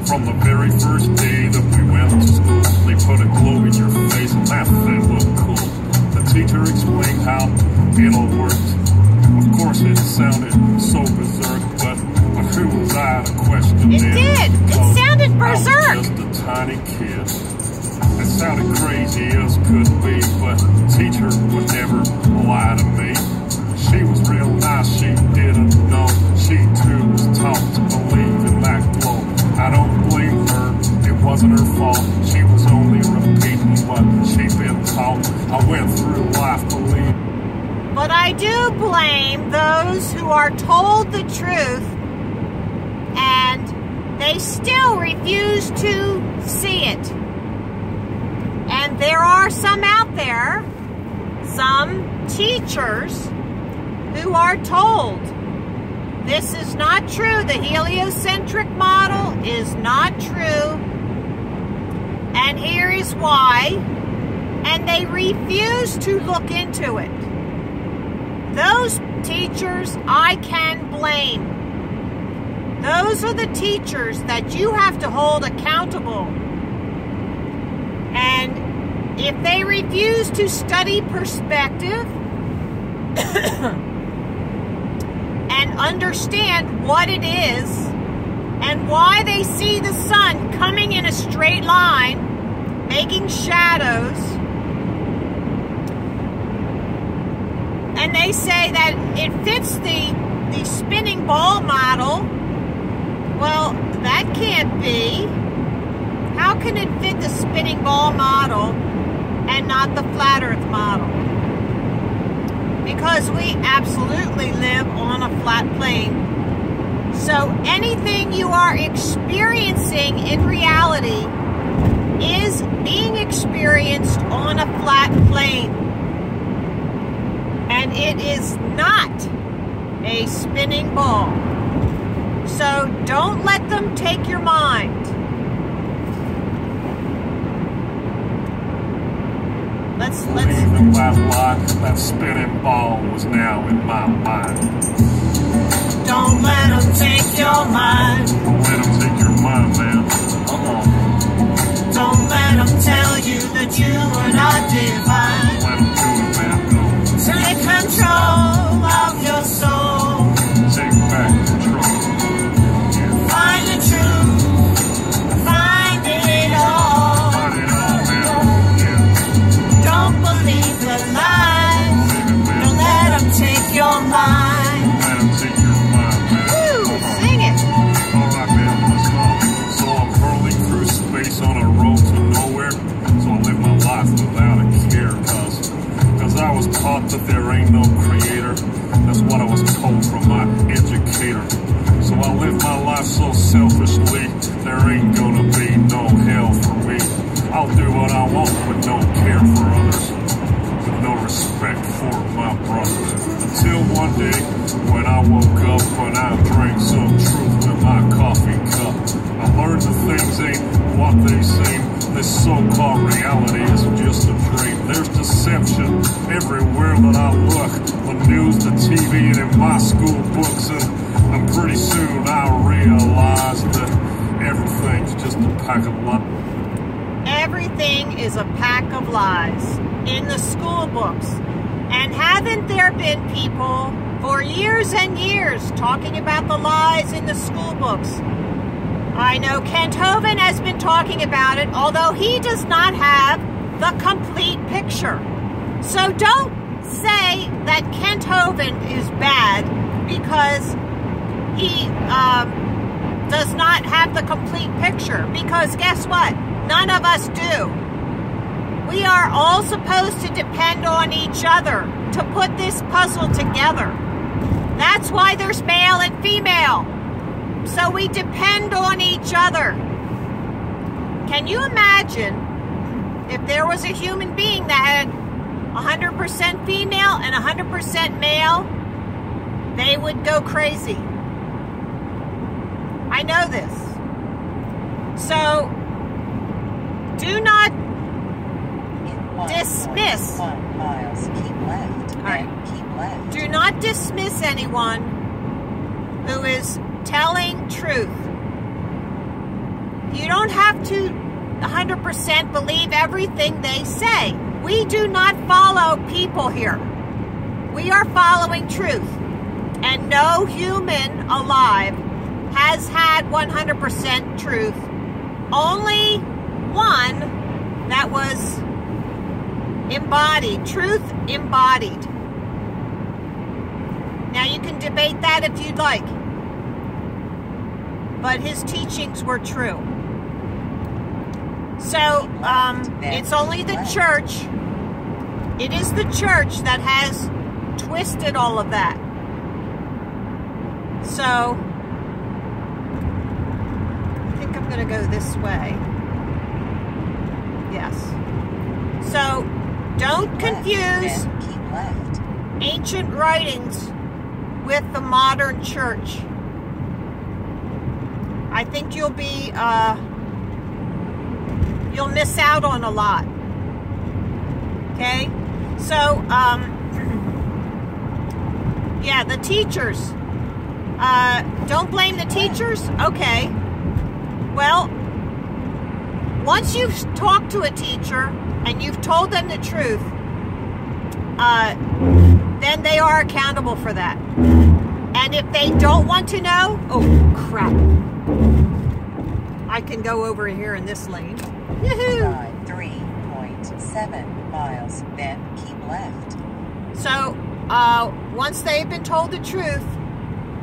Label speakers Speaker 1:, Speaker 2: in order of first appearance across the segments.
Speaker 1: From the very first day that we went to school, they put a glow in your face and that thing looked cool. The teacher explained how it all worked. Of course it sounded so berserk, but who was I to question it?
Speaker 2: It did! It sounded berserk!
Speaker 1: I was just a tiny kid. It sounded crazy as could be, but the teacher would never lie to me. She was real nice, she didn't know. She too was taught to believe in that glow. I don't blame her, it wasn't her fault. She was only repeating what she'd been taught. I went through life believing.
Speaker 2: But I do blame those who are told the truth and they still refuse to see it. And there are some out there, some teachers, who are told this is not true. The heliocentric model is not true. And here is why. And they refuse to look into it. Those teachers I can blame. Those are the teachers that you have to hold accountable. And if they refuse to study perspective and understand what it is and why they see the sun coming in a straight line, making shadows, and they say that it fits the spinning ball model, well, that can't be. How can it fit the spinning ball model and not the flat earth model? Because we absolutely live on a flat plane. So anything you are experiencing in reality is being experienced on a flat plane. And it is not a spinning ball. So don't let them take your mind.
Speaker 1: Believing that lie, that spinning ball was now in my mind.
Speaker 2: Don't let them take your mind.
Speaker 1: Don't let them take your mind, man. Come on.
Speaker 2: Don't let them tell you that you are not divine.
Speaker 1: Let them do it, man. No.
Speaker 2: Take control of your soul.
Speaker 1: Take back control. Yeah.
Speaker 2: Find the truth. Find it all.
Speaker 1: Find it all, man. Yeah.
Speaker 2: Don't believe the lies. Don't let them take your mind.
Speaker 1: Don't let them take your mind, man.
Speaker 2: Woo! Sing it.
Speaker 1: Alright, man, let's go. So I'm hurling through space on a road to nowhere. So I live my life without a care, cause I was taught that there ain't no creator. That's what I was told from my educator. So I live my life so selfishly, there ain't gonna be no hell for me. I'll do what I want with no care for others, with no respect for my brother. Until one day, when I woke up and I drank some truth in my coffee cup, I learned that things ain't what they seem. This so-called reality is just a dream. There's deception everywhere that I look. The news, the TV, and in my school books. And pretty soon I realized that everything's just a pack of lies. Everything is a pack of lies in the school books. And haven't there been people for years and years talking about the lies in the school books? I know Kent Hovind has been talking about it, although he does not have the complete picture. So don't say that Kent Hovind is bad because he does not have the complete picture. Because guess what? None of us do. We are all supposed to depend on each other to put this puzzle together. That's why there's male and female. So we depend on each other. Can you imagine if there was a human being that had 100% female and 100% male? They would go crazy. I know this. So do not dismiss.
Speaker 3: 1 miles, keep left.
Speaker 2: All right.
Speaker 3: Keep left.
Speaker 2: Do not dismiss anyone who is telling truth. You don't have to 100% believe everything they say. We do not follow people here. We are following truth. And no human alive has had 100% truth. Only one that was embodied, truth embodied. Now you can debate that if you'd like. But his teachings were true. So, it's only the church. It is the church that has twisted all of that. So, I think I'm going to go this way. Yes. So, don't confuse ancient writings with the modern church. I think you'll be, you'll miss out on a lot. Okay? So, yeah, the teachers. Don't blame the teachers? Okay. Well, once you've talked to a teacher and you've told them the truth, then they are accountable for that. And if they don't want to know, oh crap. I can go over here in this lane. Yahoo!
Speaker 3: 3.7 miles, then keep left.
Speaker 2: So, once they've been told the truth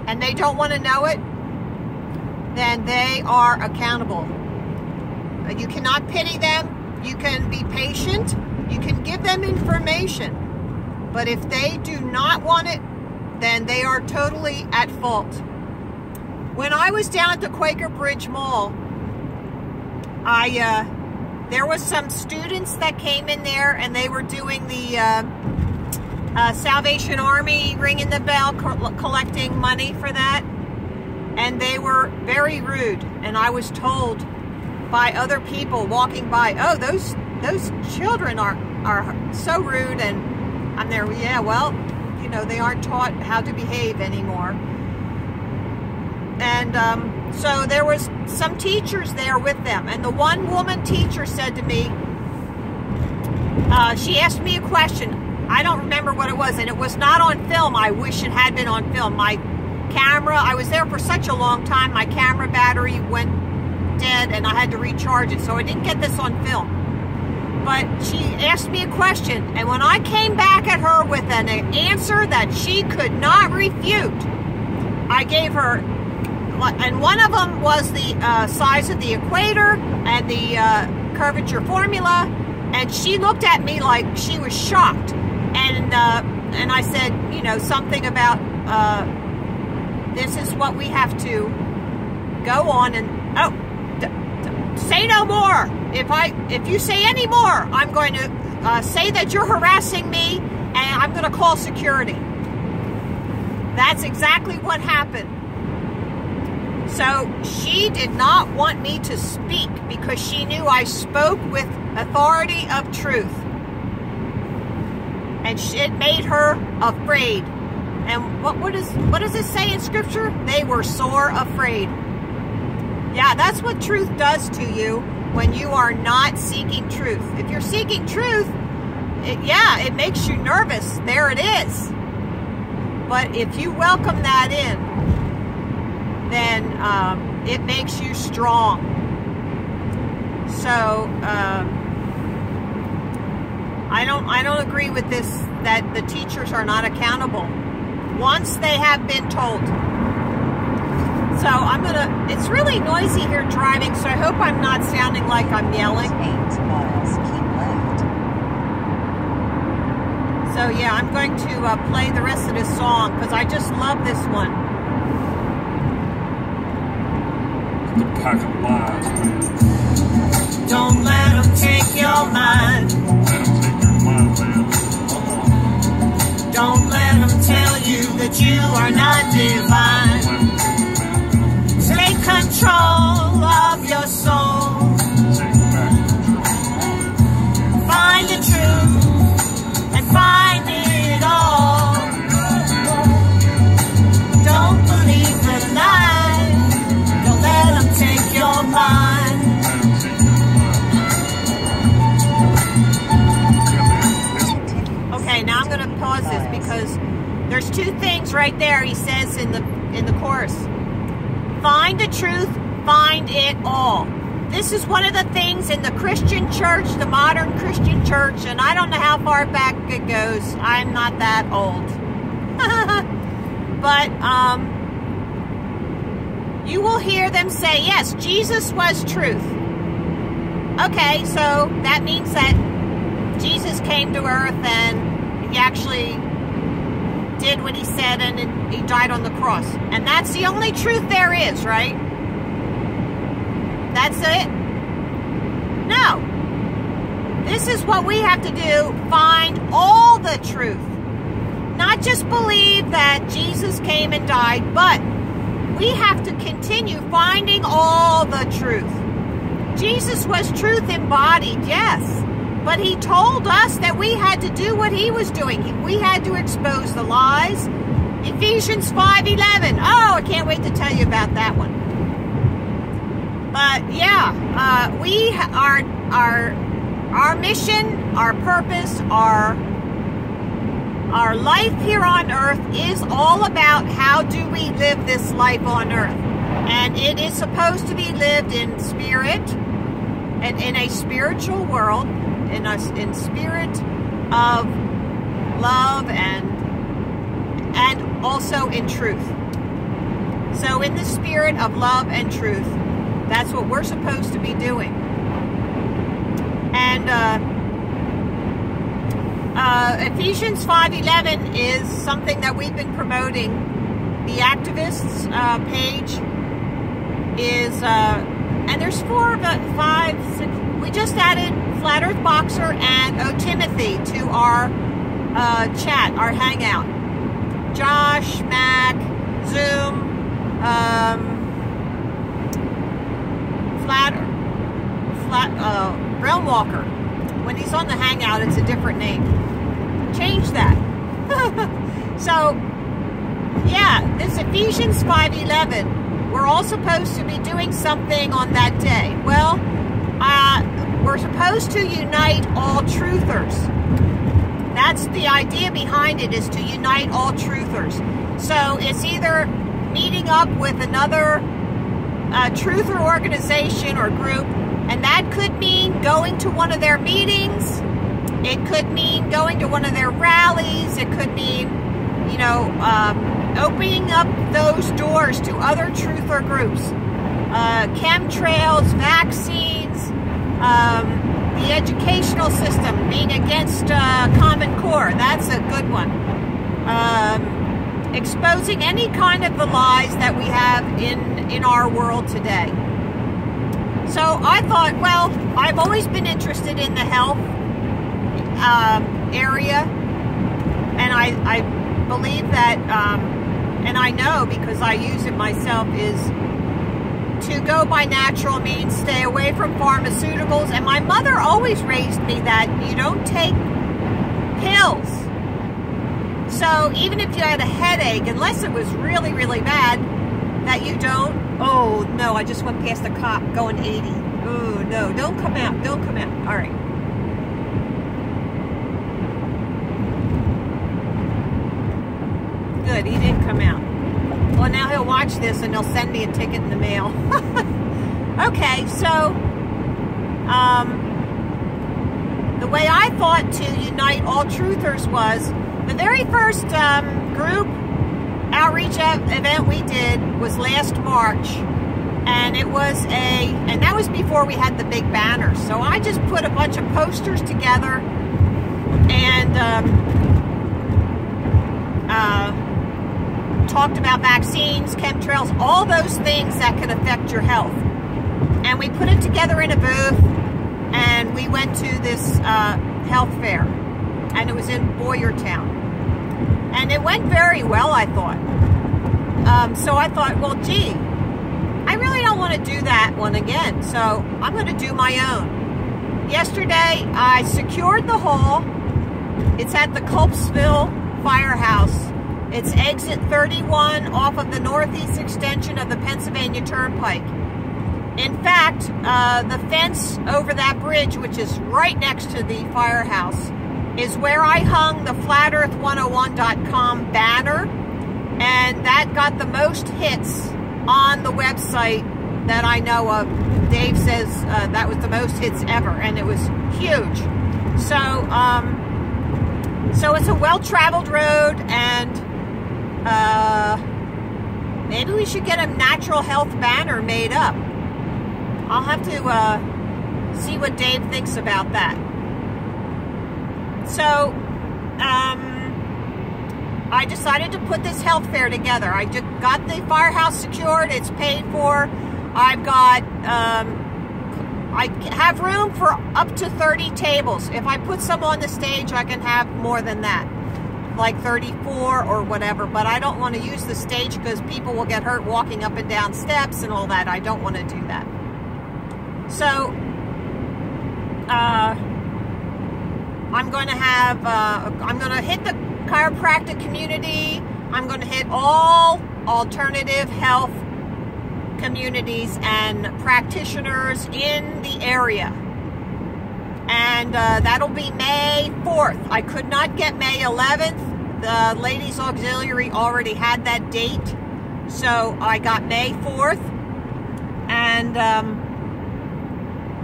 Speaker 2: and they don't want to know it, then they are accountable. You cannot pity them. You can be patient. You can give them information. But if they do not want it, then they are totally at fault. When I was down at the Quaker Bridge Mall, there was some students that came in there and they were doing the Salvation Army, ringing the bell, collecting money for that. And they were very rude. And I was told by other people walking by, oh, those children are so rude. And I'm there, yeah, well, you know, they aren't taught how to behave anymore. And so there was some teachers there with them. And the one woman teacher said to me, she asked me a question. I don't remember what it was, and it was not on film. I wish it had been on film. My camera, I was there for such a long time, my camera battery went dead and I had to recharge it, so I didn't get this on film. But she asked me a question, and when I came back at her with an answer that she could not refute, I gave her, and one of them was the size of the equator and the curvature formula, and she looked at me like she was shocked. And I said, you know, something about this is what we have to go on, and say no more. If you say any more, I'm going to say that you're harassing me, and I'm going to call security. That's exactly what happened. So she did not want me to speak because she knew I spoke with authority of truth. And it made her afraid. And what does it say in Scripture? They were sore afraid. Yeah, that's what truth does to you when you are not seeking truth. If you're seeking truth, it makes you nervous. There it is. But if you welcome that in, then it makes you strong. So, I don't agree with this, that the teachers are not accountable once they have been told. So it's really noisy here driving, so I hope I'm not sounding like I'm yelling.
Speaker 3: 8 miles, keep left.
Speaker 2: So yeah, I'm going to play the rest of this song because I just love this one.
Speaker 1: The pack of lies, man.
Speaker 2: Don't let them take your mind. Don't let them tell you that you are not divine. Take control of your soul. Find the truth and find it all. Don't believe the lies. Don't let them take your mind. because there's two things right there. He says in the chorus, find the truth, find it all. This is one of the things in the Christian church, the modern Christian church, and I don't know how far back it goes. I'm not that old. But you will hear them say, yes, Jesus was truth. Okay, so that means that Jesus came to earth and he actually did what he said and he died on the cross. And that's the only truth there is, right? That's it? No. This is what we have to do. Find all the truth. Not just believe that Jesus came and died, but we have to continue finding all the truth. Jesus was truth embodied, yes. But he told us that we had to do what he was doing. We had to expose the lies. Ephesians 5:11. Oh, I can't wait to tell you about that one. But yeah, our mission, our purpose, our life here on earth is all about how do we live this life on earth. And it is supposed to be lived in spirit and in a spiritual world, in spirit of love and also in truth. So in the spirit of love and truth, that's what we're supposed to be doing. And Ephesians 5:11 is something that we've been promoting. The activists page is, and there's 4, 5, 6. We just added Flat Earth Boxer and O Timothy to our chat, our hangout. Josh, Mac, Zoom, Realm Walker. When he's on the hangout, it's a different name. Change that. So, yeah, this Ephesians 5:11, we're all supposed to be doing something on that day. Well, we're supposed to unite all truthers. That's the idea behind it, is to unite all truthers. So it's either meeting up with another truther organization or group, and that could mean going to one of their meetings. It could mean going to one of their rallies. It could mean, you know, opening up those doors to other truther groups. Chemtrails, vaccines, the educational system, being against Common Core. That's a good one. Exposing any kind of the lies that we have in our world today. So I thought, well, I've always been interested in the health area, and I believe that, and I know because I use it myself, is to go by natural means, stay away from pharmaceuticals. And my mother always raised me that you don't take pills. So even if you had a headache, unless it was really, really bad, that you don't. Oh, no, I just went past a cop going 80. Oh, no, don't come out. Don't come out. All right. Good, he didn't come out. Well, now he'll watch this and he'll send me a ticket in the mail. Okay, so the way I thought to unite all truthers was the very first group outreach event we did was last March, and it was and that was before we had the big banners. So I just put a bunch of posters together and talked about vaccines, chemtrails, all those things that can affect your health. And we put it together in a booth, and we went to this health fair, and it was in Boyertown. And it went very well, I thought. So I thought, well, gee, I really don't want to do that one again, so I'm going to do my own. Yesterday, I secured the hall. It's at the Culpsville Firehouse. It's exit 31 off of the northeast extension of the Pennsylvania Turnpike. In fact, the fence over that bridge, which is right next to the firehouse, is where I hung the FlatEarth101.com banner, and that got the most hits on the website that I know of. Dave says that was the most hits ever, and it was huge. So, so it's a well-traveled road, and maybe we should get a natural health banner made up. I'll have to see what Dave thinks about that. So, I decided to put this health fair together. I just got the firehouse secured. It's paid for. I've got, I have room for up to 30 tables. If I put some on the stage, I can have more than that, like 34 or whatever. But I don't want to use the stage because people will get hurt walking up and down steps and all that. I don't want to do that. So, I'm going to have, I'm going to hit the chiropractic community. I'm going to hit all alternative health communities and practitioners in the area. And that'll be May 4th. I could not get May 11th. The Ladies Auxiliary already had that date. So I got May 4th. And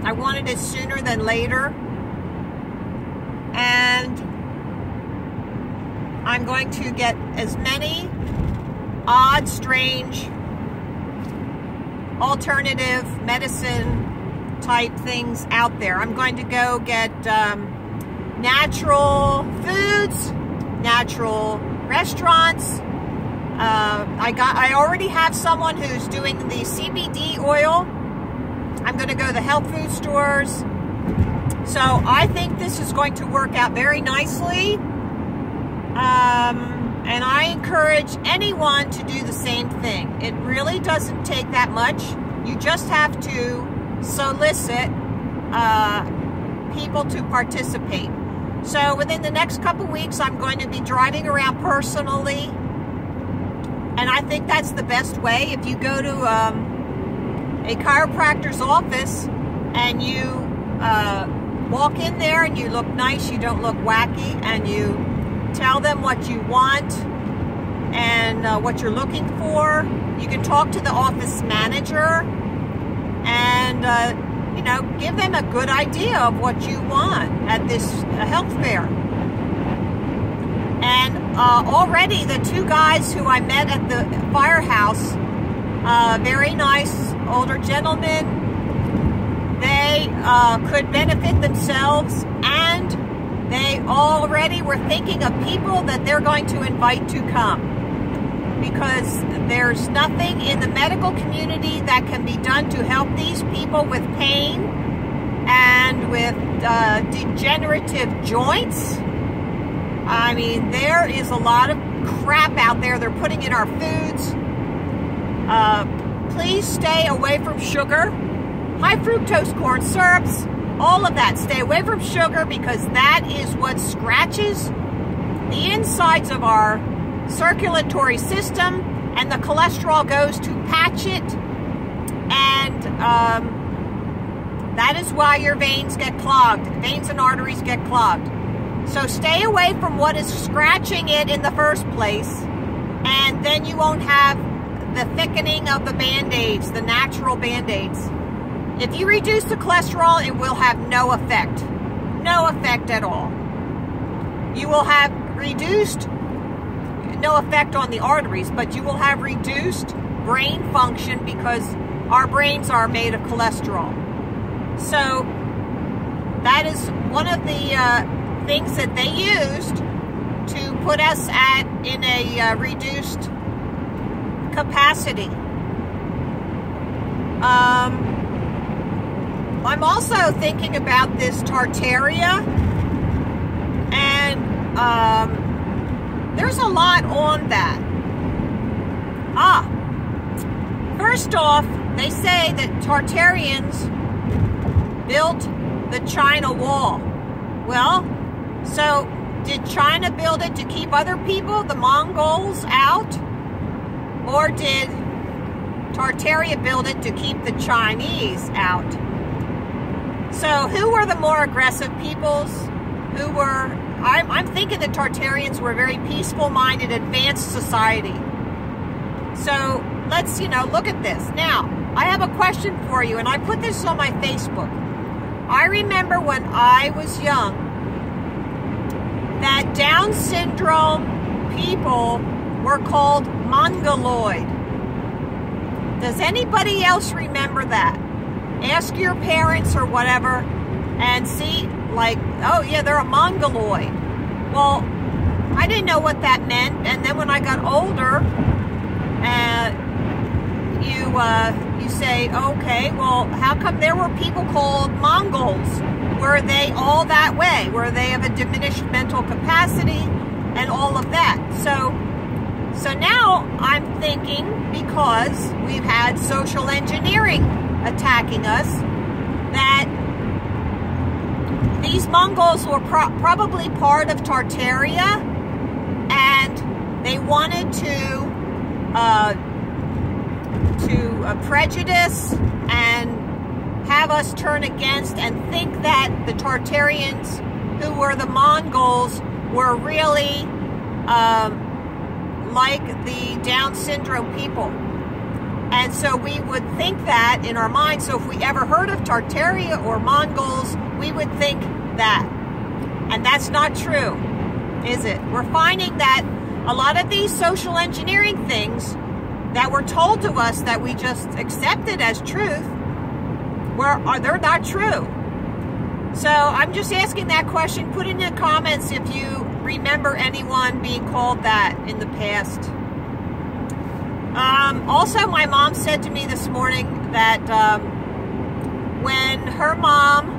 Speaker 2: I wanted it sooner than later. And I'm going to get as many odd, strange, alternative medicine type things out there. I'm going to go get natural foods, natural restaurants. I already have someone who's doing the CBD oil. I'm going to go to the health food stores. So I think this is going to work out very nicely. And I encourage anyone to do the same thing. It really doesn't take that much. You just have to solicit people to participate. So within the next couple weeks, I'm going to be driving around personally. And I think that's the best way. If you go to a chiropractor's office and you walk in there and you look nice, you don't look wacky, and you tell them what you want and what you're looking for. You can talk to the office manager and, you know, give them a good idea of what you want at this health fair. And already the two guys who I met at the firehouse, very nice older gentlemen, they could benefit themselves, and they already were thinking of people that they're going to invite to come, because there's nothing in the medical community that can be done to help these people with pain and with degenerative joints. I mean, there is a lot of crap out there they're putting in our foods. Please stay away from sugar, high fructose corn syrups, all of that. Stay away from sugar, because that is what scratches the insides of our circulatory system, and the cholesterol goes to patch it, and that is why your veins get clogged. Veins and arteries get clogged. So stay away from what is scratching it in the first place, and then you won't have the thickening of the Band-Aids, the natural Band-Aids. If you reduce the cholesterol, it will have no effect. No effect at all. You will have reduced, no effect on the arteries, but you will have reduced brain function, because our brains are made of cholesterol. So that is one of the things that they used to put us in a reduced capacity. I'm also thinking about this Tartaria, and there's a lot on that. First off, they say that Tartarians built the China Wall. Well, so did China build it to keep other people, the Mongols, out? Or did Tartaria build it to keep the Chinese out? So who were the more aggressive peoples? who were, I'm thinking the Tartarians were a very peaceful-minded, advanced society. So let's, look at this. Now, I have a question for you, and I put this on my Facebook. I remember when I was young that Down syndrome people were called mongoloid. Does anybody else remember that? Ask your parents or whatever and see, like, oh yeah, they're a mongoloid. Well, I didn't know what that meant, and then when I got older, you say, okay, well, how come there were people called Mongols? Were they all that way? Were they of a diminished mental capacity and all of that? So now I'm thinking, because we've had social engineering attacking us, that these Mongols were probably part of Tartaria, and they wanted to prejudice and have us turn against and think that the Tartarians, who were the Mongols, were really like the Down syndrome people. And so we would think that in our minds. So if we ever heard of Tartaria or Mongols, we would think that. And that's not true, is it? We're finding that a lot of these social engineering things that were told to us that we just accepted as truth, they're not true. So I'm just asking that question. Put in the comments if you remember anyone being called that in the past. Also, my mom said to me this morning that when her mom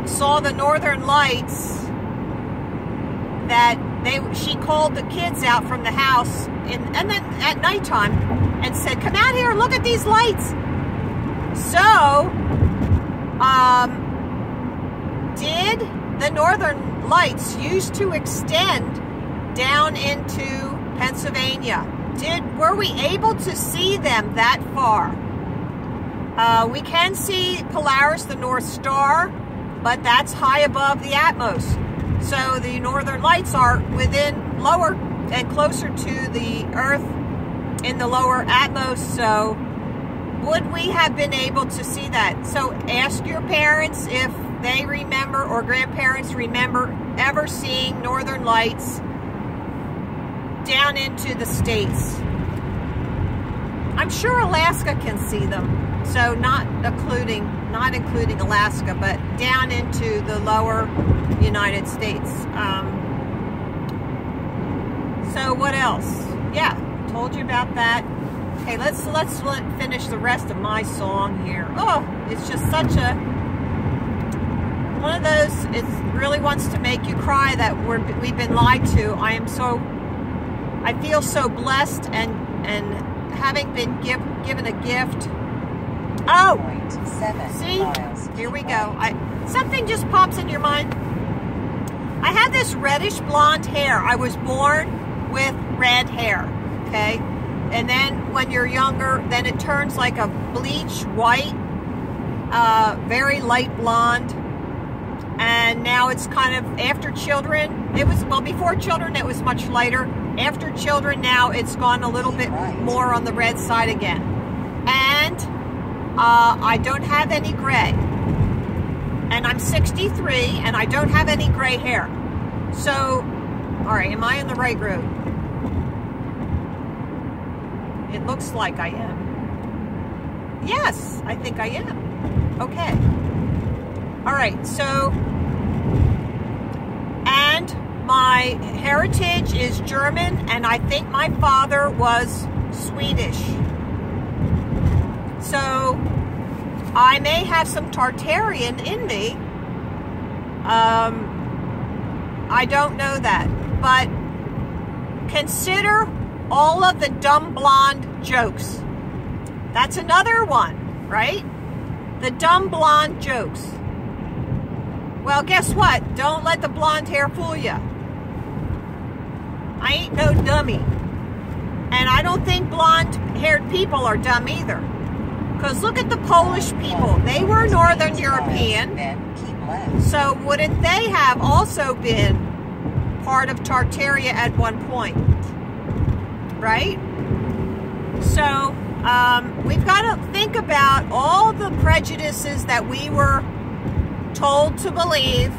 Speaker 2: saw the Northern Lights, that she called the kids out from the house and then at nighttime and said, come out here and look at these lights. So, did the Northern Lights used to extend down into Pennsylvania? Were we able to see them that far? We can see Polaris, the North Star, but that's high above the Atmos. So the Northern Lights are within lower and closer to the Earth in the lower Atmos. So would we have been able to see that? So ask your parents if they remember, or grandparents remember, ever seeing Northern Lights down into the States. I'm sure Alaska can see them, so not including Alaska, but down into the lower United States. So what else? Yeah, told you about that. Okay, let's finish the rest of my song here. Oh, it's just such a one of those. It really wants to make you cry that we've been lied to. I feel so blessed and having been given a gift. Oh,
Speaker 3: 0.7
Speaker 2: see,
Speaker 3: miles.
Speaker 2: here we go. Something just pops in your mind. I had this reddish blonde hair. I was born with red hair, okay? And then when you're younger, then it turns like a bleach white, very light blonde. And now it's kind of, after children, before children it was much lighter. After children now it's gone a little bit more on the red side again. And I don't have any gray. And I'm 63 and I don't have any gray hair. So, all right, am I on the right road? It looks like I am. Yes, I think I am. Okay. All right, so, and my heritage is German, and I think my father was Swedish. So, I may have some Tartarian in me. I don't know that, but consider all of the dumb blonde jokes. That's another one, right? The dumb blonde jokes. Well, guess what? Don't let the blonde hair fool you. I ain't no dummy. And I don't think blonde-haired people are dumb either. Because look at the Polish people. They were Northern European.
Speaker 3: left.
Speaker 2: So wouldn't they have also been part of Tartaria at one point? Right? So we've got to think about all the prejudices that we were told to believe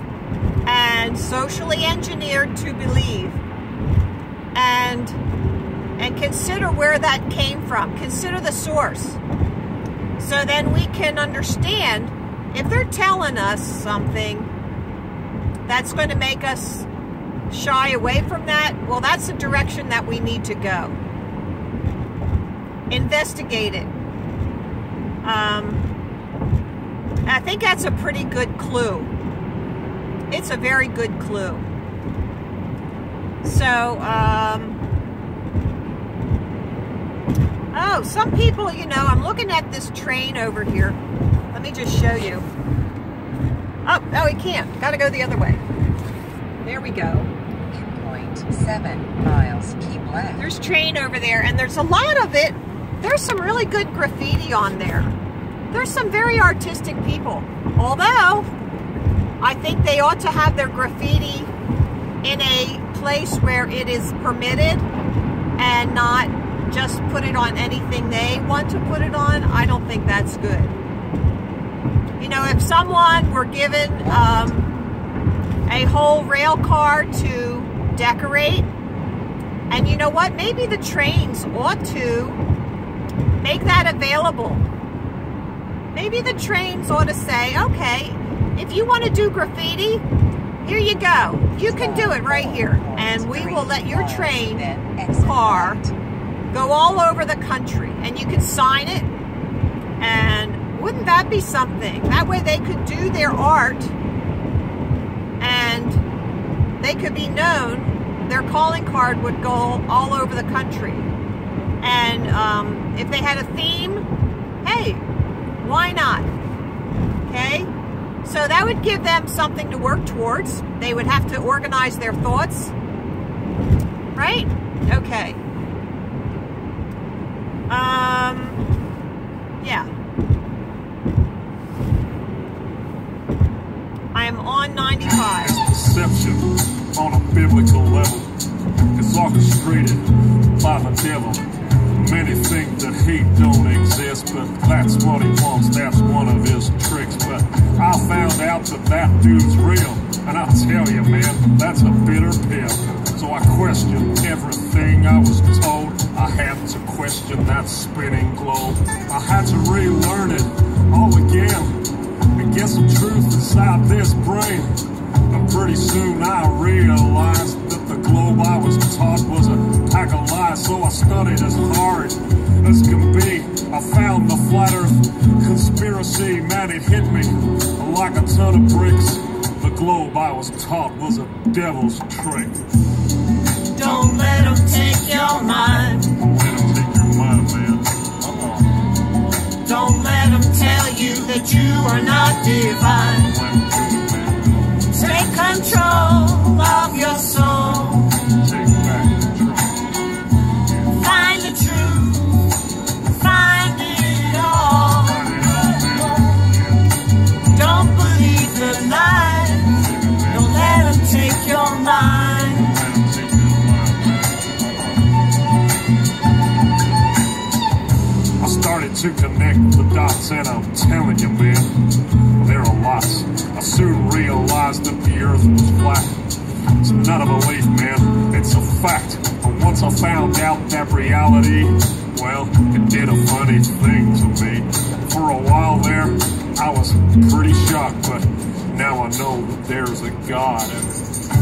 Speaker 2: and socially engineered to believe, and consider where that came from. Consider the source. So then we can understand if they're telling us something that's going to make us shy away from that, well, that's the direction that we need to go. Investigate it. I think that's a pretty good clue. It's a very good clue. So, oh, some people, you know, I'm looking at this train over here. Let me just show you. Oh, he can't. Got to go the other way. There we go.
Speaker 3: 2.7 miles, keep left.
Speaker 2: There's train over there, and there's a lot of it. There's some really good graffiti on there. There's some very artistic people. Although, I think they ought to have their graffiti in a place where it is permitted and not just put it on anything they want to put it on. I don't think that's good. You know, if someone were given a whole rail car to decorate, and you know what, maybe the trains ought to make that available. Maybe the trains ought to say, okay, if you want to do graffiti, here you go. You can do it right here, and we will let your train car go all over the country, and you can sign it. And wouldn't that be something? That way they could do their art and they could be known. Their calling card would go all over the country. And if they had a theme, hey, why not? Okay? So that would give them something to work towards. They would have to organize their thoughts. Right? Okay. Yeah. I am on 95.
Speaker 1: Deception on a biblical level. It's orchestrated by the devil. Many think that hate don't exist, but that's what he wants. That's one of his tricks. But I found out that dude's real. And I tell you, man, that's a bitter pill. So I questioned everything I was told. I had to question that spinning globe. I had to relearn it all again and get some truth inside this brain. And pretty soon I realized that the globe I was taught was a pack of lies. So I studied as hard as can be. I found the flat earth conspiracy. Man, it hit me like a ton of bricks. The globe I was taught was a devil's trick.
Speaker 2: Don't let them take your mind.
Speaker 1: Don't let them take your mind, man.
Speaker 2: Don't let them tell you that you are not divine. Take control of your soul.
Speaker 1: Take back control.
Speaker 2: Find the truth. Find it all. Don't believe the lies. Don't let them take your mind.
Speaker 1: Started to connect the dots, and I'm telling you, man, there are lots. I soon realized that the earth was flat. It's not a belief, man, it's a fact. But once I found out that reality, well, it did a funny thing to me. For a while there, I was pretty shocked, but now I know that there's a God.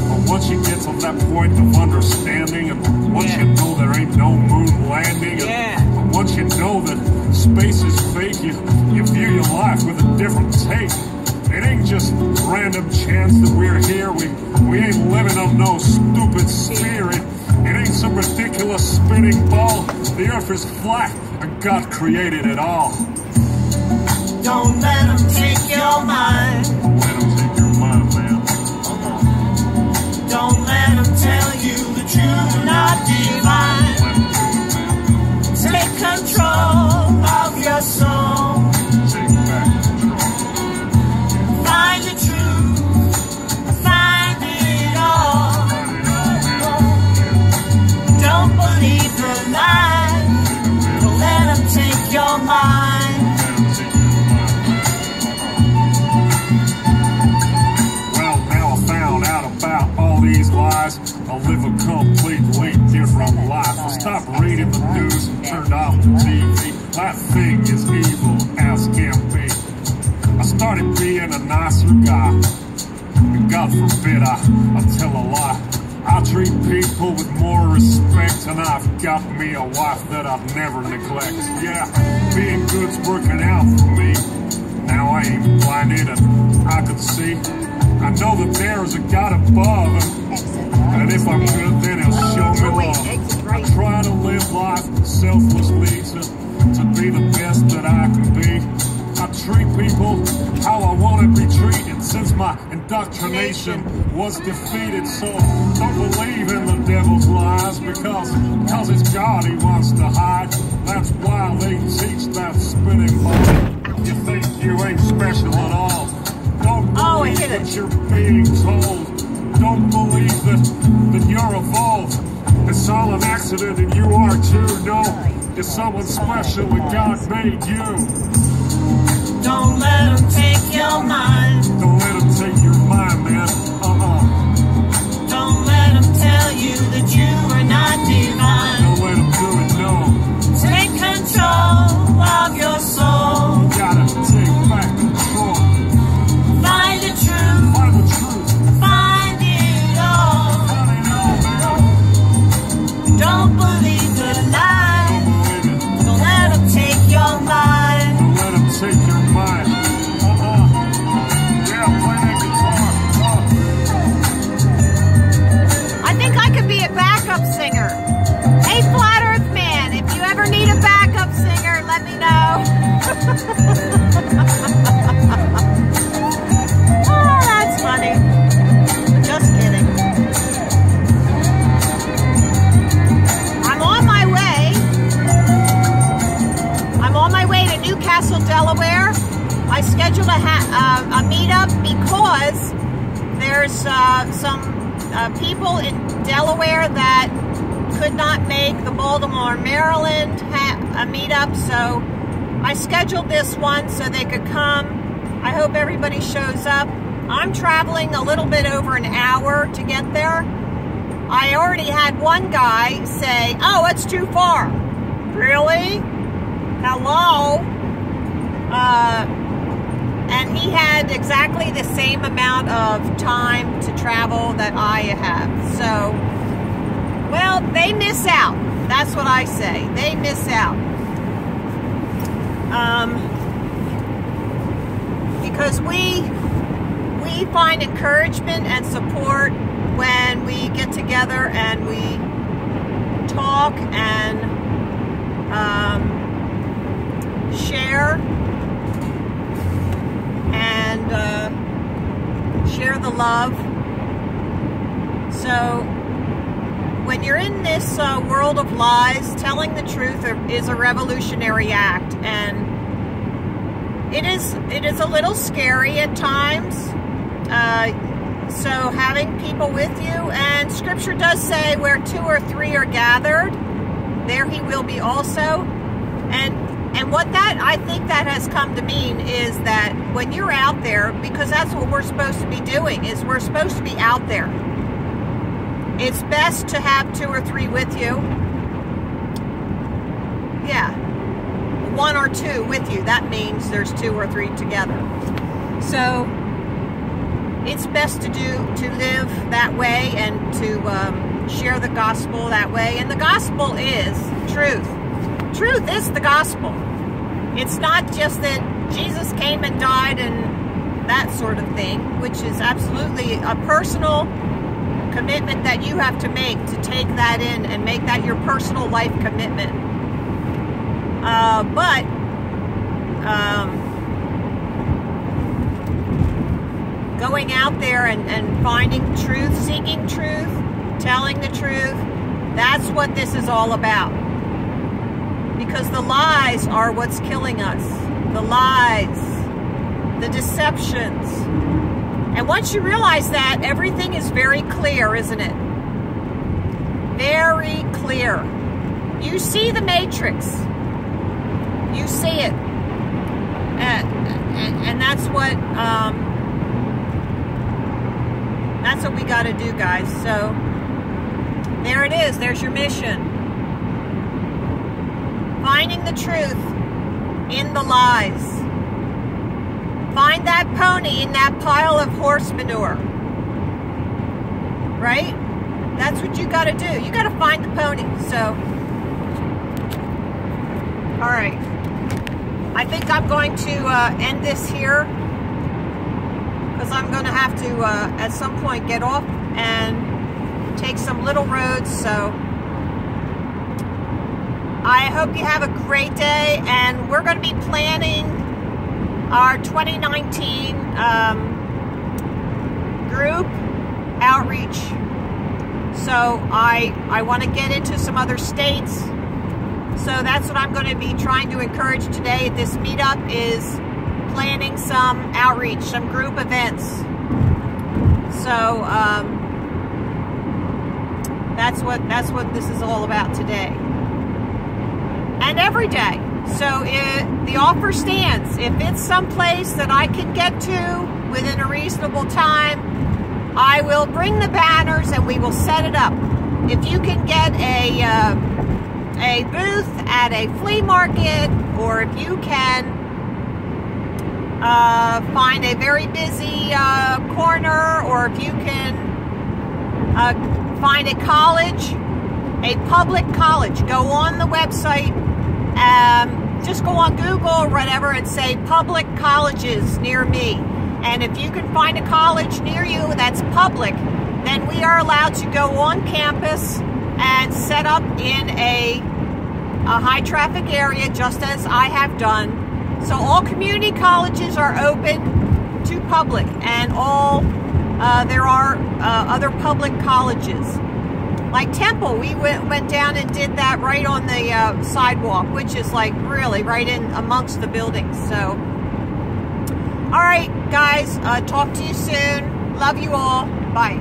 Speaker 1: But once you get to that point of understanding, and once you know there ain't no moon landing, and once you know that space is fake, you view your life with a different take. It ain't just random chance that we're here. We ain't living on no stupid sphere. It ain't some ridiculous spinning ball. The earth is flat, and God created it all.
Speaker 2: Don't let them take your mind.
Speaker 1: Don't let them take your mind, man.
Speaker 2: Don't let them tell you that you're not divine. Take control of your soul.
Speaker 1: Take back control.
Speaker 2: Find the truth.
Speaker 1: I live a completely different life. I stopped reading the news and turned off the TV. That thing is evil as can be. I started being a nicer guy. And God forbid I tell a lie. I treat people with more respect, and I've got me a wife that I'd never neglect. Yeah, being good's working out for me. Now I ain't blinded and I could see. I know that there is a God above, and if I'm good, then he'll show me love. I try to live life selflessly to be the best that I can be. I treat people how I want to be treated since my indoctrination was defeated. So don't believe in the devil's lies because it's God he wants to hide. That's why they teach that spinning ball. You think you ain't special at all. Don't believe what you're being told. Don't believe that you're evolved. It's all an accident and you are too. No, you're someone special and God made you.
Speaker 2: Don't let them take your mind.
Speaker 1: Don't let them take your mind, man.
Speaker 2: Don't let them tell you that you are not divine.
Speaker 1: Don't let them do it, no.
Speaker 2: Take control of your soul.
Speaker 1: You gotta take back control.
Speaker 2: Find the truth.
Speaker 1: Find the truth.
Speaker 2: Find it all.
Speaker 1: Find it all, man.
Speaker 2: Don't believe the lie.
Speaker 1: Don't believe it.
Speaker 2: Don't let them take your mind.
Speaker 1: Don't let them take your mind. Yeah, play that guitar.
Speaker 2: I think I could be a backup singer. Hey, Flat Earth Man, if you ever need a backup singer, let me know. Oh, that's funny. Just kidding. I'm on my way. I'm on my way to Newcastle, Delaware. I scheduled a meetup because there's some people in Delaware that could not make the Baltimore, Maryland meetup, so I scheduled this one so they could come. I hope everybody shows up. I'm traveling a little bit over an hour to get there. I already had one guy say, "Oh, it's too far." Really? Hello? And he had exactly the same amount of time to travel that I have. So, well, they miss out. That's what I say. They miss out. Because we find encouragement and support when we get together and we talk and share and share the love. So when you're in this world of lies, telling the truth is a revolutionary act, and it is a little scary at times. So having people with you, and Scripture does say where 2 or 3 are gathered, there he will be also. And what that, I think that has come to mean is that when you're out there, because that's what we're supposed to be doing, is we're supposed to be out there. It's best to have 2 or 3 with you. Yeah. 1 or 2 with you. That means there's 2 or 3 together. So it's best to live that way and to share the gospel that way. And the gospel is truth. Truth is the gospel. It's not just that Jesus came and died and that sort of thing, which is absolutely a personal commitment that you have to make to take that in and make that your personal life commitment. But going out there and finding truth, seeking truth, telling the truth, that's what this is all about. Because the lies are what's killing us. The lies, the deceptions. And once you realize that, everything is very clear, isn't it? Very clear. You see the matrix. You see it. And that's what we got to do, guys. So There it is. There's your mission. Finding the truth in the lies. Find that pony in that pile of horse manure. Right? That's what you got to do. You got to find the pony. So, all right. I think I'm going to end this here because I'm going to have to, at some point, get off and take some little roads. So, I hope you have a great day, and we're going to be planning our 2019 group outreach. So I want to get into some other states. So that's what I'm going to be trying to encourage today at this meetup, is planning some outreach, some group events. So that's what this is all about today. And every day. So the offer stands. If it's someplace that I can get to within a reasonable time, I will bring the banners and we will set it up. If you can get a booth at a flea market, or if you can find a very busy corner, or if you can find a college, a public college, go on the website. Just go on Google or whatever and say public colleges near me. And if you can find a college near you that's public, then we are allowed to go on campus and set up in a high traffic area, just as I have done. So all community colleges are open to public, and all there are other public colleges. Like Temple, we went down and did that right on the sidewalk, which is like really right in amongst the buildings. So, all right, guys, talk to you soon. Love you all. Bye.